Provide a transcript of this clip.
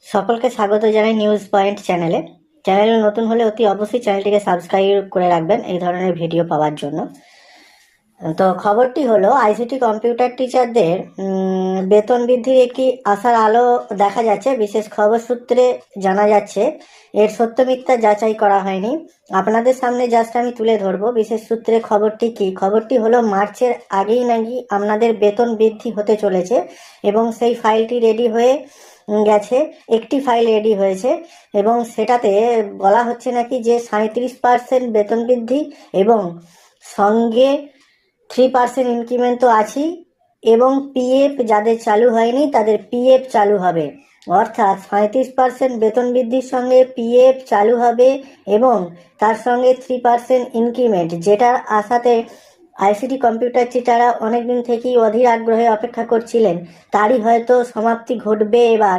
সকলকে স্বাগত জানাই নিউজ পয়েন্ট চ্যানেলে। নতুন হলে অতি অবশ্যই চ্যানেলটিকে সাবস্ক্রাইব করে রাখবেন এই ধরনের ভিডিও পাওয়ার জন্য। তো খবরটি হলো আইসিটি কম্পিউটার টিচারদের বেতন বৃদ্ধির একটি আশার আলো দেখা যাচ্ছে। বিশেষ খবর সূত্রে জানা যাচ্ছে, এর সত্য মিথ্যা যাচাই করা হয়নি, আপনাদের সামনে জাস্ট আমি তুলে ধরবো বিশেষ সূত্রে খবরটি কি। খবরটি হলো মার্চের আগেই নাকি আপনাদের বেতন বৃদ্ধি হতে চলেছে এবং সেই ফাইলটি রেডি হয়ে গেছে। একটি ফাইল রেডি হয়েছে এবং সেটাতে বলা হচ্ছে নাকি যে 37% বেতন বৃদ্ধি এবং সঙ্গে 3% ইনক্রিমেন্ট তো আছেই এবং পিএফ যাদের চালু হয়নি তাদের পিএফ চালু হবে। অর্থাৎ 37% বেতন বৃদ্ধির সঙ্গে পিএফ চালু হবে এবং তার সঙ্গে 3% ইনক্রিমেন্ট, যেটার আশাতে আইসিটি কম্পিউটার টিচাররা অনেকদিন থেকেই অধীর আগ্রহে অপেক্ষা করছিলেন, তারই হয়তো সমাপ্তি ঘটবে এবার।